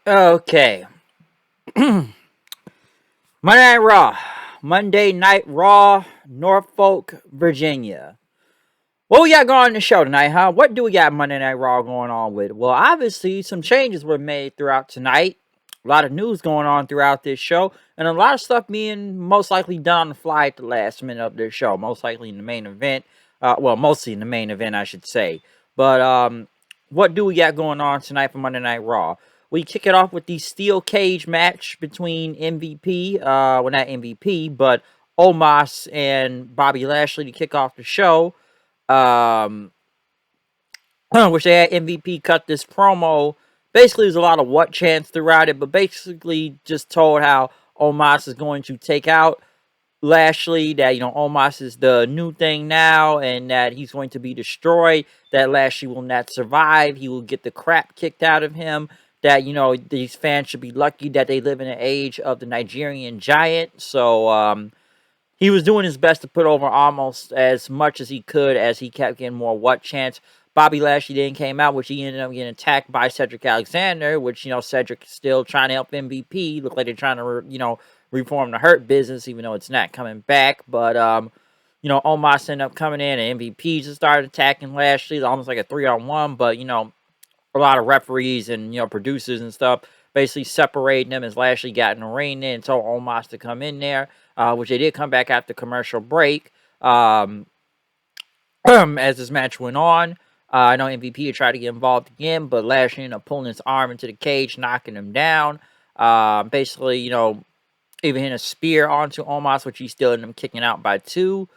Okay. Monday Night Raw, Norfolk, Virginia. What we got going on the show tonight, huh? What do we got Monday Night Raw going on with? Well, obviously, some changes were made throughout tonight. A lot of news going on throughout this show, and a lot of stuff being most likely done on the fly at the last minute of this show. Most likely in the main event. Mostly in the main event, I should say. But what do we got going on tonight for Monday Night Raw? We kick it off with the steel cage match between MVP, not MVP, but Omos and Bobby Lashley to kick off the show. Um, which they had MVP cut this promo. Basically, there's a lot of what chants throughout it, but basically just told how Omos is going to take out Lashley, that, Omos is the new thing now, and that he's going to be destroyed, that Lashley will not survive, he will get the crap kicked out of him, that, these fans should be lucky that they live in the age of the Nigerian Giant. So, he was doing his best to put over almost as much as he could as he kept getting more what chance. Bobby Lashley then came out, which he ended up getting attacked by Cedric Alexander, which, Cedric is still trying to help MVP. Look like they're trying to, reform the Hurt business, even though it's not coming back. But, Omos ended up coming in, and MVP just started attacking Lashley, almost like a 3-on-1. But, a lot of referees and, producers and stuff basically separating them as Lashley got in the ring and told Omos to come in there, which they did come back after commercial break. As this match went on, I know MVP had tried to get involved again, but Lashley ended up pulling his arm into the cage, knocking him down. Basically, even hitting a spear onto Omos, which he still ended up kicking out by 2,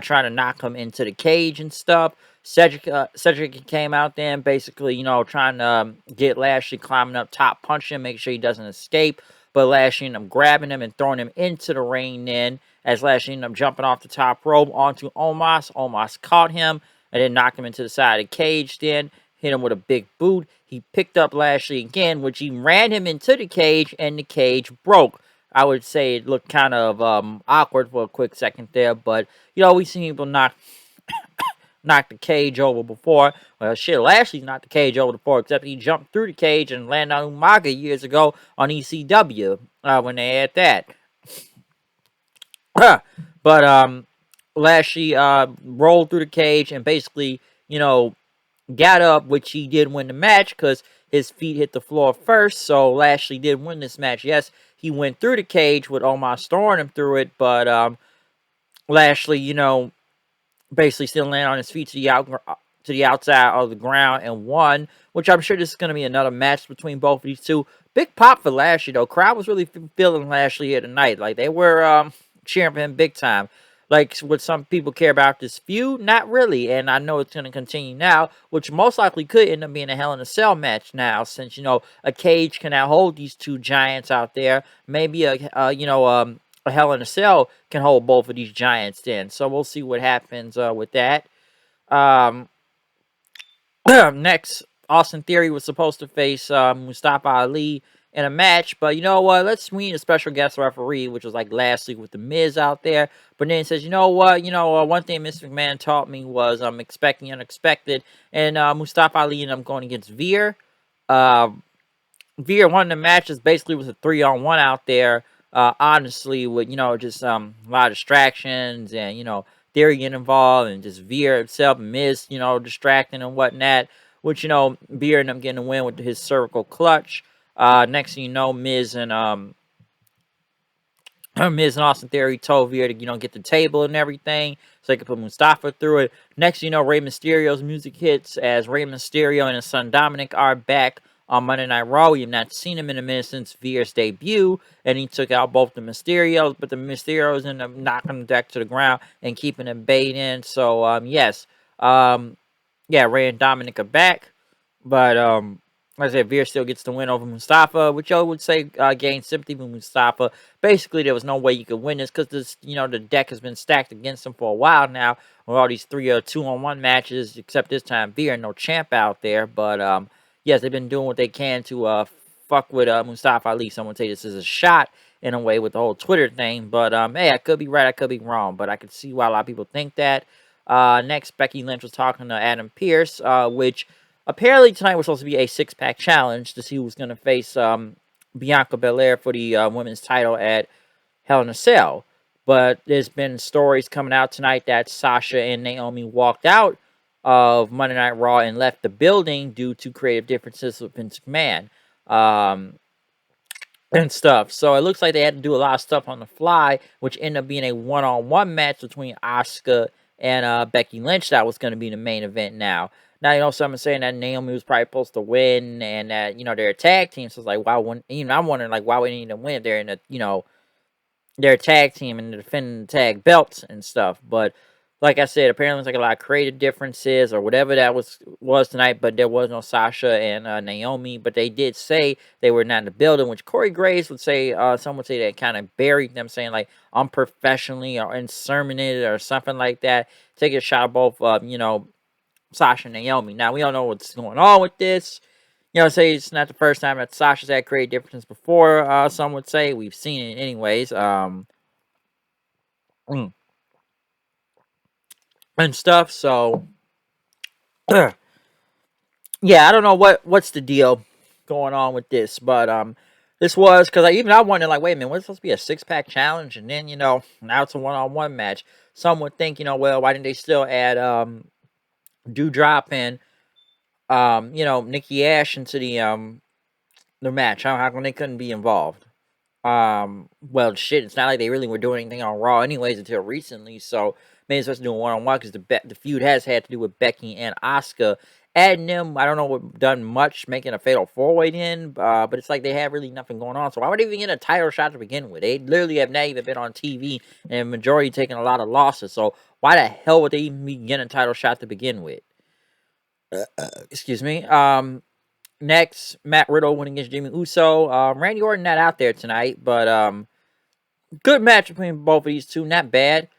trying to knock him into the cage and stuff. Cedric came out there and basically, trying to get Lashley climbing up top, punching him, make sure he doesn't escape. But Lashley ended up grabbing him and throwing him into the ring then, as Lashley ended up jumping off the top rope onto Omos. Omos caught him and then knocked him into the side of the cage then, hit him with a big boot. He picked up Lashley again, which he ran him into the cage, and the cage broke. I would say it looked kind of awkward for a quick second there, but, we've seen people knock the cage over before. Well, shit, Lashley's knocked the cage over before, except he jumped through the cage and landed on Umaga years ago on ECW when they had that. But Lashley rolled through the cage and basically, got up, which he did win the match because his feet hit the floor first. So Lashley did win this match. Yes, he went through the cage with Omos throwing him through it, but Lashley, basically still landed on his feet to the outside of the ground and won, which I'm sure this is going to be another match between both of these two. Big pop for Lashley, though. Crowd was really feeling Lashley here tonight. Like, they were cheering for him big time. Like, would some people care about this feud? Not really, and I know it's going to continue now, which most likely could end up being a Hell in a Cell match now, since, a cage can now hold these two giants out there. Maybe a Hell in a Cell can hold both of these giants then. So we'll see what happens with that. Um, Next, Austin Theory was supposed to face Mustafa Ali in a match, but you know what? We need a special guest referee, which was like last week with the Miz out there. But then it says, you know what? One thing Mr. McMahon taught me was expecting unexpected, and Mustafa Ali ended up going against Veer. Veer won the matches. Basically, was a 3-on-1 out there. Honestly, with just a lot of distractions and Theory getting involved and just Veer himself, Miz, distracting and whatnot. Which Veer ended up getting a win with his cervical clutch. Next thing you know, Miz and Austin Theory told Veer to get the table and everything so they could put Mustafa through it. Next thing you know, Rey Mysterio's music hits as Rey Mysterio and his son Dominic are back on Monday Night Raw. We have not seen him in a minute since Veer's debut, and he took out both the Mysterios, but the Mysterios ended up knocking the deck to the ground and keeping him bait in. So, yes. Rey and Dominic are back, but, like I said, Veer still gets the win over Mustafa, which I would say gained sympathy with Mustafa. Basically, there was no way you could win this because this, the deck has been stacked against him for a while now with all these 3 or 2-on-1 matches, except this time Veer, no champ out there. But yes, they've been doing what they can to fuck with Mustafa Ali. Someone say this is a shot in a way with the whole Twitter thing. But hey, I could be right, I could be wrong, but I could see why a lot of people think that. Next, Becky Lynch was talking to Adam Pearce, which apparently tonight was supposed to be a six-pack challenge to see who was going to face Bianca Belair for the women's title at Hell in a Cell. But there's been stories coming out tonight that Sasha and Naomi walked out of Monday Night Raw and left the building due to creative differences with Vince McMahon. And stuff. So it looks like they had to do a lot of stuff on the fly, which ended up being a one-on-one match between Asuka and Becky Lynch. That was going to be the main event now. Now, someone saying that Naomi was probably supposed to win and that, they're a tag team. So it's like, why wouldn't, I'm wondering, like, why would they need to win if they're in a, they're a tag team and they're defending the tag belts and stuff. But like I said, apparently it's like a lot of creative differences or whatever that was tonight. But there was no Sasha and Naomi. But they did say they were not in the building, which Corey Graves would say. Some would say that kind of buried them, saying like unprofessionally or inserminated or something like that. Take a shot of both, Sasha and Naomi. Now we don't know what's going on with this. Say it's not the first time that Sasha's had creative differences before. Some would say we've seen it anyways. And stuff. So, yeah, I don't know what's the deal going on with this, but this was because I wondered like, wait a minute, was it supposed to be a 6-pack challenge, and then now it's a one-on-one match. Some would think, well, why didn't they still add Doudrop and Nikki Ash into the match? How come they couldn't be involved? Well, shit, it's not like they really were doing anything on Raw anyways until recently, so maybe it's supposed to do a one-on-one because the feud has had to do with Becky and Asuka. Adding them, I don't know what done much, making a fatal four-way in, but it's like they have really nothing going on, so why would they even get a title shot to begin with? They literally have not even been on TV, and majority taking a lot of losses, so why the hell would they even be getting a title shot to begin with? Excuse me. Next, Matt Riddle winning against Jimmy Uso. Randy Orton not out there tonight, but good match between both of these two. Not bad.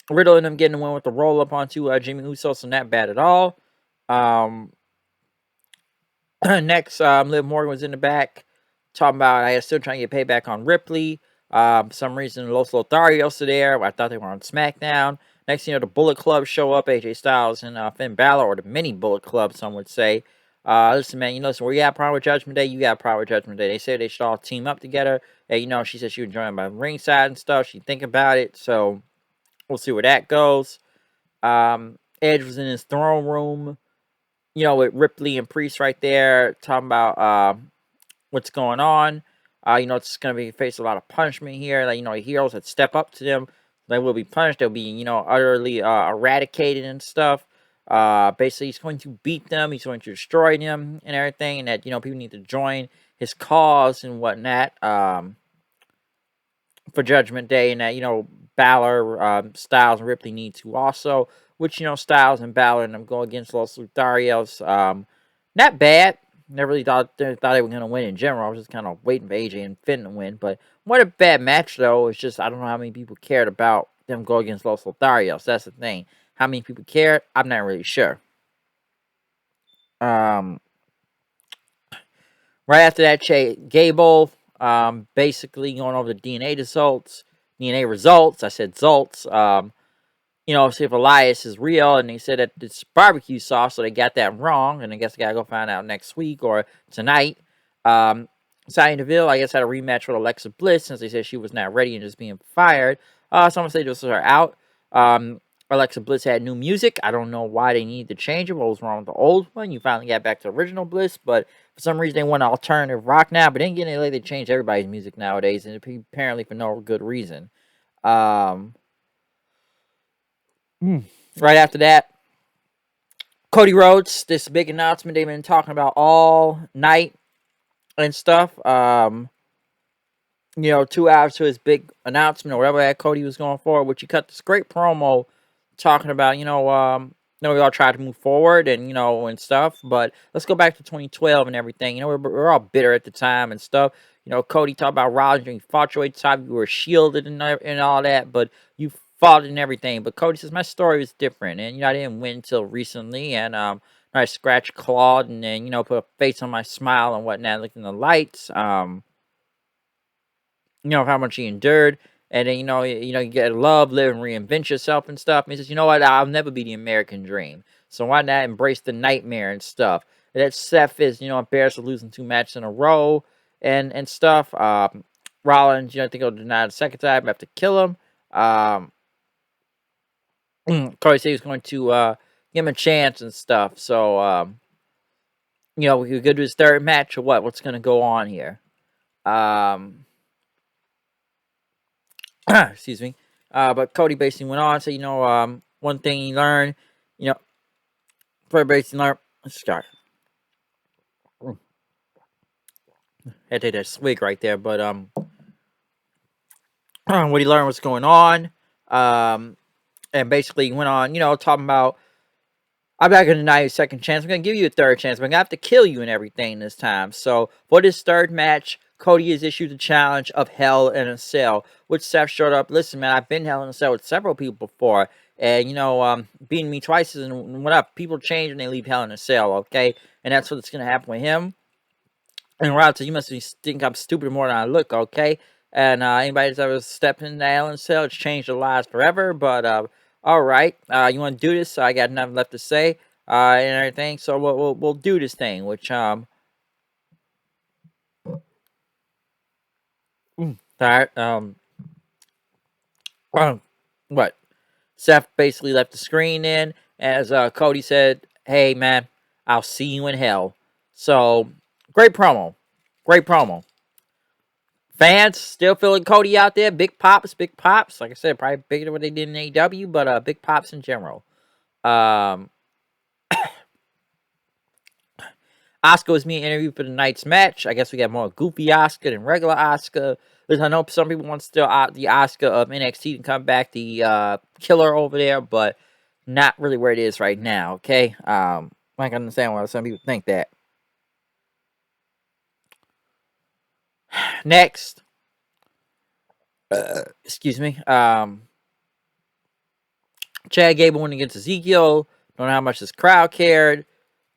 Riddle and them getting the win with the roll up onto Jimmy Uso, so not bad at all. Next, Liv Morgan was in the back talking about I was still trying to get payback on Ripley. For some reason, Los Lotharios are there. I thought they were on SmackDown. Next, the Bullet Club show up. AJ Styles and Finn Balor, or the mini Bullet Club, some would say. Listen, man, listen, where you got a problem with Judgment Day, you got a problem with Judgment Day. They said they should all team up together. And, she said she would join by ringside and stuff. She'd think about it. So, we'll see where that goes. Edge was in his throne room, with Ripley and Priest right there, talking about what's going on. It's going to be face a lot of punishment here. Like, heroes that step up to them, they will be punished. They'll be, utterly eradicated and stuff. Basically, he's going to beat them. He's going to destroy them and everything. And that, people need to join his cause and whatnot for Judgment Day. And that, Balor, Styles, and Ripley need to also. Which, Styles and Balor and them go against Los Lotharios. Not bad. Never really thought they were going to win in general. I was just kind of waiting for AJ and Finn to win. But what a bad match, though. It's just, I don't know how many people cared about them go against Los Lotharios. That's the thing. How many people cared? I'm not really sure. Right after that, Gable, basically going over the DNA results. I said results. See if Elias is real, and they said that it's barbecue sauce, so they got that wrong, and I guess they gotta go find out next week or tonight. Sonya Deville, I guess, had a rematch with Alexa Bliss since they said she was not ready and just being fired. Someone said this was her out. Alexa Bliss had new music. I don't know why they needed to change it. What was wrong with the old one? You finally got back to original Bliss, but for some reason they want alternative rock now. But then again, they change everybody's music nowadays, and apparently for no good reason. Right after that, Cody Rhodes, this big announcement they've been talking about all night and stuff. 2 hours to his big announcement or whatever that Cody was going for, which he cut this great promo talking about, we all tried to move forward and, and stuff. But let's go back to 2012 and everything. We're all bitter at the time and stuff. Cody talked about Rollins, you fought your way to the top, you were shielded and all that, but you fought and everything. But Cody says, my story was different. And, I didn't win until recently. And I scratched, clawed, and then, put a face on my smile and whatnot, looking at the lights. How much he endured. And then, you get love, live, and reinvent yourself and stuff. And he says, you know what? I'll never be the American dream. So why not embrace the nightmare and stuff? that Seth is, embarrassed of losing 2 matches in a row and stuff. Rollins, I think he'll deny the second time, have to kill him. Cody said he was going to give him a chance and stuff. So, we could go to his third match or what? What's going to go on here? Excuse me. But Cody basically went on. So, one thing he learned, for basically learned. Let's start. Had to take that swig right there, but what he learned what's going on, and basically he went on, talking about, I'm not going to deny you a second chance. I'm going to give you a third chance. But I'm going to have to kill you and everything this time. So for this third match, Cody has issued the challenge of Hell in a Cell, which Seth showed up. Listen, man, I've been Hell in a Cell with several people before. And, beating me twice isn't what up. People change when they leave Hell in a Cell, okay? And that's what's going to happen with him. And Rod said, you must think I'm stupid more than I look, okay? And anybody that's ever stepped in the Allen cell, it's changed their lives forever. But all right, you want to do this? I got nothing left to say and everything. So we'll do this thing, which all right, what? Seth basically left the screen in as Cody said, "Hey man, I'll see you in hell." So great promo, great promo. Fans still feeling Cody out there. Big pops, big pops. Like I said, probably bigger than what they did in AEW, but big pops in general. Um, Oscar was being interviewed for the night's match. I guess we got more goofy Oscar than regular Oscar. Listen, I know some people want still the Oscar of NXT to come back, the killer over there, but not really where it is right now. Okay, I can understand why some people think that. Next, excuse me. Chad Gable went against Ezekiel. Don't know how much this crowd cared.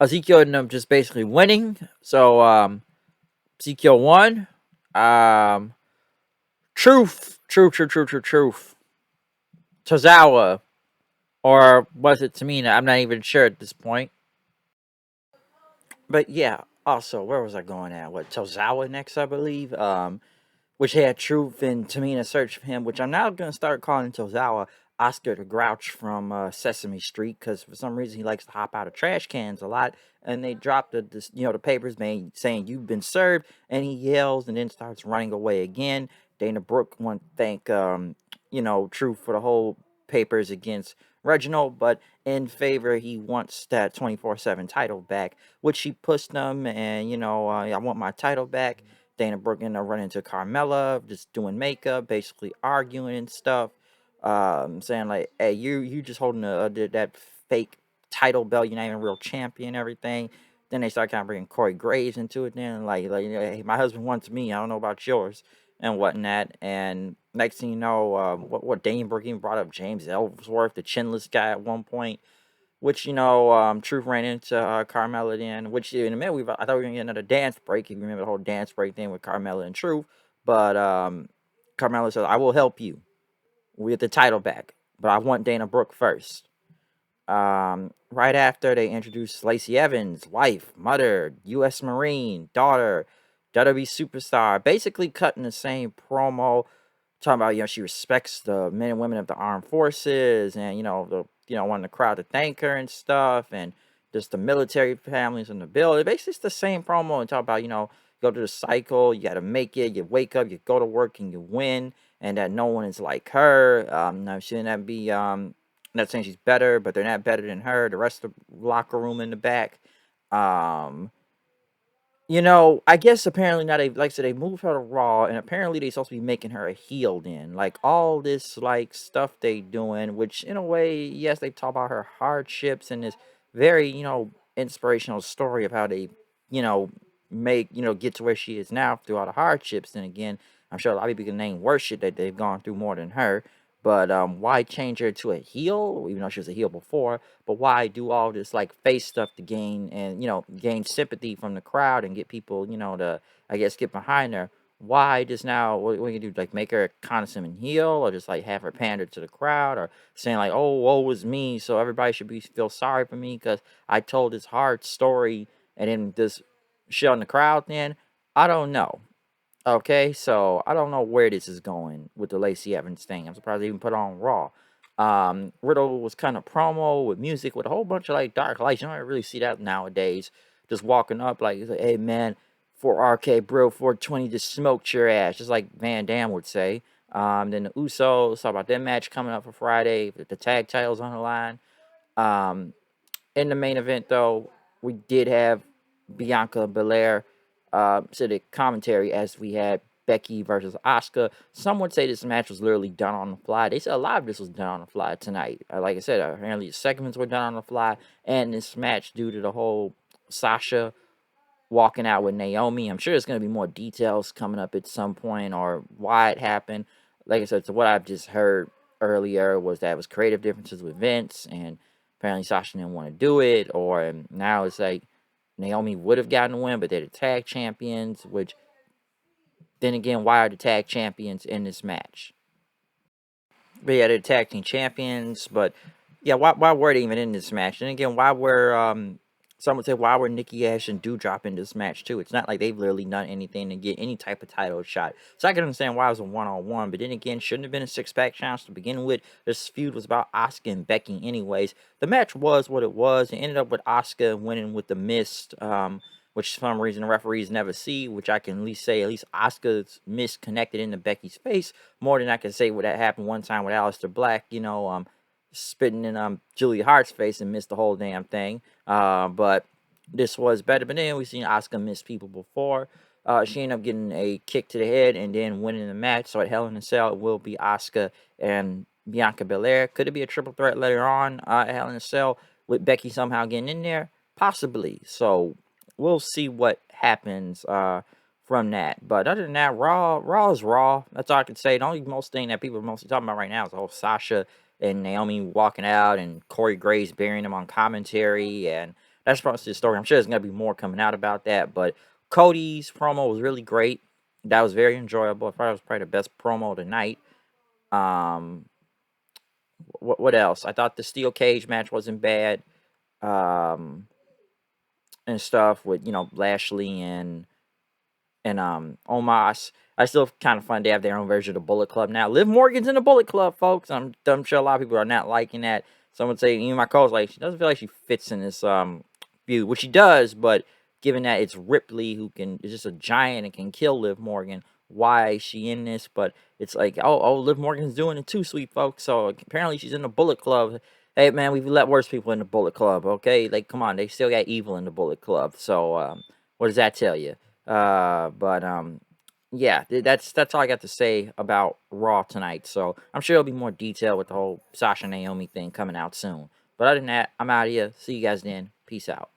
Ezekiel ended up just basically winning. So Ezekiel won. Truth. Tozawa. Or was it Tamina? I'm not even sure at this point. But yeah, also, where was I going at? What, Tozawa next, I believe? Which had Truth and Tamina search for him, which I'm now going to start calling Tozawa Oscar the Grouch from Sesame Street, because for some reason he likes to hop out of trash cans a lot, and they dropped the papers saying you've been served, and he yells and then starts running away again. Dana Brooke want to thank Truth for the whole papers against Reginald, but in favor he wants that 24/7 title back, which he pushed them, and I want my title back. Dana Brooke ended up running into Carmella, just doing makeup, basically arguing and stuff, saying like, "Hey, you just holding that fake title belt. You're not even a real champion, everything." Then they start kind of bringing Corey Graves into it. Then hey, my husband wants me. I don't know about yours and whatnot. And next thing you know, what Dana Brooke even brought up James Ellsworth, the chinless guy, at one point. Which, Truth ran into Carmella then, which in a minute, I thought we were going to get another dance break, if you remember the whole dance break thing with Carmella and Truth. But Carmella said, I will help you with the title back, but I want Dana Brooke first. Right after, they introduced Lacey Evans, wife, mother, U.S. Marine, daughter, WWE superstar, basically cutting the same promo, talking about, she respects the men and women of the armed forces, and, wanting the crowd to thank her and stuff, and just the military families in the building. Basically, it's the same promo, and talk about, go to the cycle, you got to make it, you wake up, you go to work, and you win, and that no one is like her. Now, shouldn't that be, not saying she's better, but they're not better than her. The rest of the locker room in the back. Um, I guess apparently now like I said, they moved her to Raw, and apparently they supposed to be making her a heel then. Like all this like stuff they doing, which in a way, yes, they talk about her hardships and this very, inspirational story of how they, you know, get to where she is now through all the hardships. And again, I'm sure a lot of people can name worse shit that they've gone through more than her. But why change her to a heel, even though she was a heel before? But why do all this like face stuff to gain and gain sympathy from the crowd and get people to I guess get behind her? Why just now? What you do? Like make her a condescending heel, or just like have her pander to the crowd, or saying like, "Oh, woe was me," so everybody should feel sorry for me because I told this hard story and then just showing the crowd. Then I don't know. Okay, so I don't know where this is going with the Lacey Evans thing. I'm surprised they even put it on Raw. Riddle was kind of promo with music with a whole bunch of like dark lights. You don't really see that nowadays. Just walking up like, hey man, for RK Bro 420 just smoked your ass, just like Van Dam would say. Then the Usos talk about their match coming up for Friday. The tag titles on the line. Um, in the main event, though, we did have Bianca Belair to the commentary as we had Becky versus Asuka. Some would say this match was literally done on the fly. They said a lot of this was done on the fly tonight. Like I said, apparently the segments were done on the fly, and this match, due to the whole Sasha walking out with Naomi, I'm sure there's going to be more details coming up at some point or why it happened. Like I said, so what I've just heard earlier was that it was creative differences with Vince, and apparently Sasha didn't want to do it, or now it's like Naomi would have gotten the win, but they're the tag champions, which then again, why are the tag champions in this match? But yeah, they're tag team champions. But yeah, why were they even in this match? And again, why were some would say why were Nikki Ash and Doudrop in this match too? It's not like they've literally done anything to get any type of title shot. So I can understand why it was a 1-on-1. But then again, shouldn't have been a 6-pack challenge to begin with. This feud was about Asuka and Becky anyways. The match was what it was. It ended up with Asuka winning with the mist. Which for some reason the referees never see, which I can at least say, at least Asuka's mist connected into Becky's face more than I can say what that happened one time with Aleister Black, spitting in Julia Hart's face and missed the whole damn thing. But this was better. But then we've seen Asuka miss people before. She ended up getting a kick to the head and then winning the match. So at Hell in a Cell, it will be Asuka and Bianca Belair. Could it be a triple threat later on at Hell in a Cell with Becky somehow getting in there? Possibly. So we'll see what happens from that. But other than that, Raw is Raw. That's all I can say. The only most thing that people are mostly talking about right now is the whole Sasha and Naomi walking out and Corey Graves burying them on commentary. And that's probably the story. I'm sure there's going to be more coming out about that. But Cody's promo was really great. That was very enjoyable. I thought it was probably the best promo of the night. What else? I thought the steel cage match wasn't bad. And stuff with Lashley and Omos. I still kind of find they have their own version of the Bullet Club now. Liv Morgan's in the Bullet Club, folks. I'm sure a lot of people are not liking that. Someone say, my co like, she doesn't feel like she fits in this feud, which she does, but given that it's Ripley who is just a giant and can kill Liv Morgan, why is she in this? But it's like, oh, Liv Morgan's doing it too, sweet folks. So apparently she's in the Bullet Club. Hey man, we've let worse people in the Bullet Club, okay? Like, come on, they still got evil in the Bullet Club. So what does that tell you? But yeah, that's all I got to say about Raw tonight. So I'm sure there'll be more detail with the whole Sasha Naomi thing coming out soon. But other than that, I'm out of here. See you guys then. Peace out.